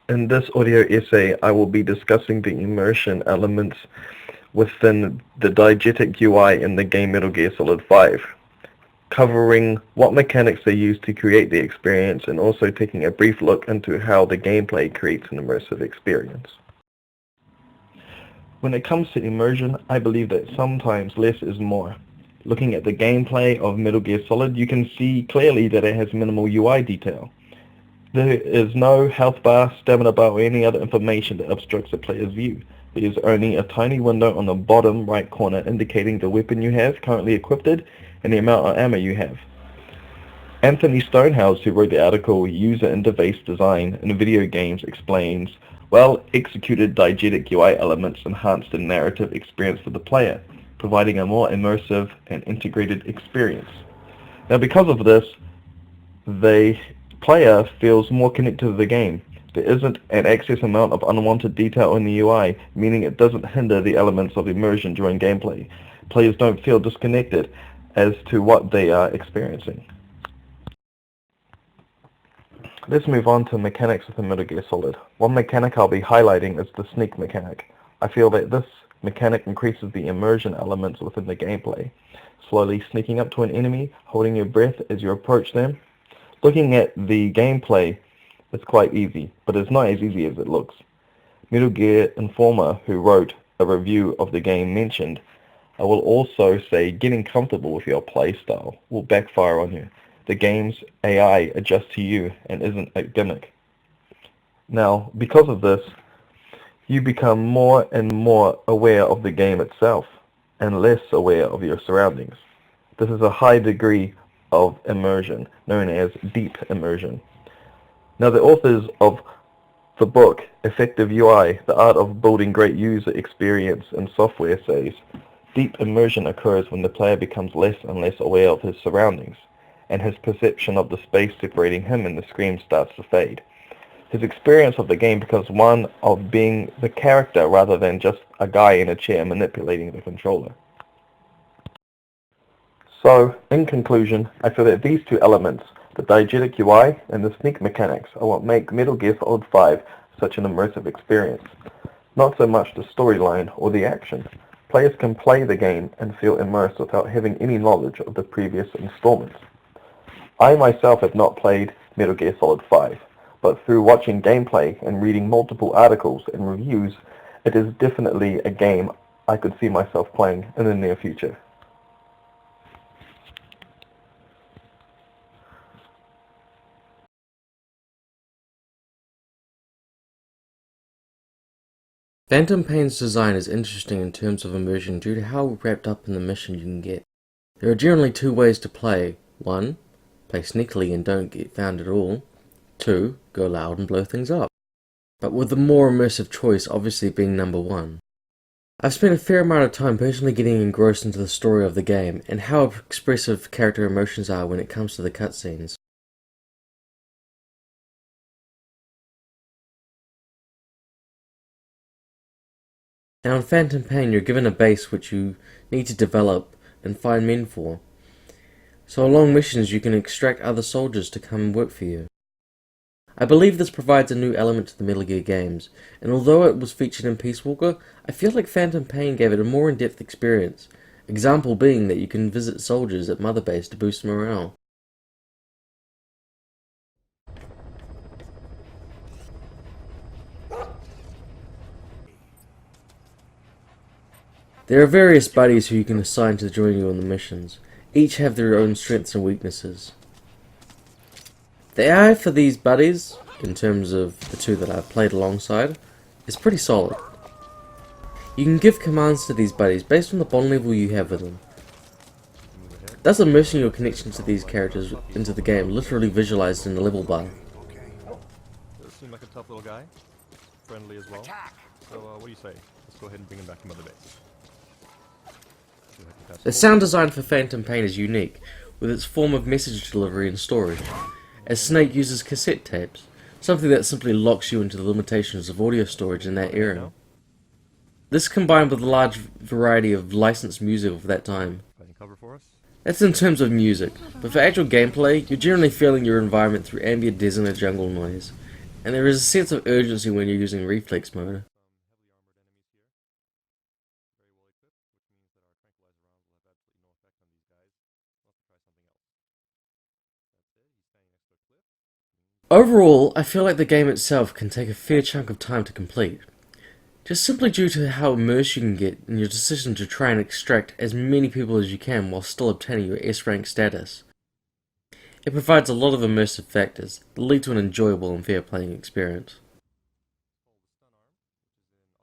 In this audio essay, I will be discussing the immersion elements within the diegetic UI in the game Metal Gear Solid 5, covering what mechanics they use to create the experience and also taking a brief look into how the gameplay creates an immersive experience. When it comes to immersion, I believe that sometimes less is more. Looking at the gameplay of Metal Gear Solid, you can see clearly that it has minimal UI detail. There is no health bar, stamina bar, or any other information that obstructs the player's view. There is only a tiny window on the bottom right corner indicating the weapon you have currently equipped and the amount of ammo you have. Anthony Stonehouse, who wrote the article User Interface Design in Video Games, explains, well-executed diegetic UI elements enhance the narrative experience for the player, providing a more immersive and integrated experience. Now, because of this, the player feels more connected to the game. There isn't an excess amount of unwanted detail in the UI, meaning it doesn't hinder the elements of immersion during gameplay. Players don't feel disconnected as to what they are experiencing. Let's move on to mechanics within Metal Gear Solid. One mechanic I'll be highlighting is the sneak mechanic. I feel that this mechanic increases the immersion elements within the gameplay. Slowly sneaking up to an enemy, holding your breath as you approach them. Looking at the gameplay, it's quite easy, but it's not as easy as it looks. Metal Gear Informer, who wrote a review of the game, mentioned, I will also say getting comfortable with your playstyle will backfire on you. The game's AI adjusts to you and isn't a gimmick. Now, because of this, you become more and more aware of the game itself and less aware of your surroundings. This is a high degree of immersion, known as deep immersion. Now, the authors of the book, Effective UI, The Art of Building Great User Experience in Software, says, deep immersion occurs when the player becomes less and less aware of his surroundings, and his perception of the space separating him and the screen starts to fade. His experience of the game becomes one of being the character rather than just a guy in a chair manipulating the controller. So, in conclusion, I feel that these two elements, the diegetic UI and the sneak mechanics, are what make Metal Gear Solid 5 such an immersive experience. Not so much the storyline or the action. Players can play the game and feel immersed without having any knowledge of the previous installments. I myself have not played Metal Gear Solid 5, but through watching gameplay and reading multiple articles and reviews, it is definitely a game I could see myself playing in the near future. Phantom Pain's design is interesting in terms of immersion due to how wrapped up in the mission you can get. There are generally two ways to play. 1. Play sneakily and don't get found at all. 2. Go loud and blow things up. But with the more immersive choice obviously being number 1. I've spent a fair amount of time personally getting engrossed into the story of the game and how expressive character emotions are when it comes to the cutscenes. Now in Phantom Pain you're given a base which you need to develop and find men for. So along missions you can extract other soldiers to come and work for you. I believe this provides a new element to the Metal Gear games, and although it was featured in Peace Walker, I feel like Phantom Pain gave it a more in-depth experience, example being that you can visit soldiers at Mother Base to boost morale. There are various buddies who you can assign to join you on the missions. Each have their own strengths and weaknesses. The AI for these buddies, in terms of the two that I've played alongside, is pretty solid. You can give commands to these buddies based on the bond level you have with them. Thus immersing your connection to these characters into the game, literally visualized in the level bar. Does seem like a tough little guy. Friendly as well. So what do you say? Let's go ahead and bring him back to Mother Base. The sound design for Phantom Pain is unique, with its form of message delivery and storage, as Snake uses cassette tapes, something that simply locks you into the limitations of audio storage in that era. This combined with the large variety of licensed music of that time. That's in terms of music, but for actual gameplay, you're generally feeling your environment through ambient desert or jungle noise, and there is a sense of urgency when you're using reflex mode. Overall, I feel like the game itself can take a fair chunk of time to complete, just simply due to how immersed you can get in your decision to try and extract as many people as you can while still obtaining your S-rank status. It provides a lot of immersive factors that lead to an enjoyable and fair playing experience.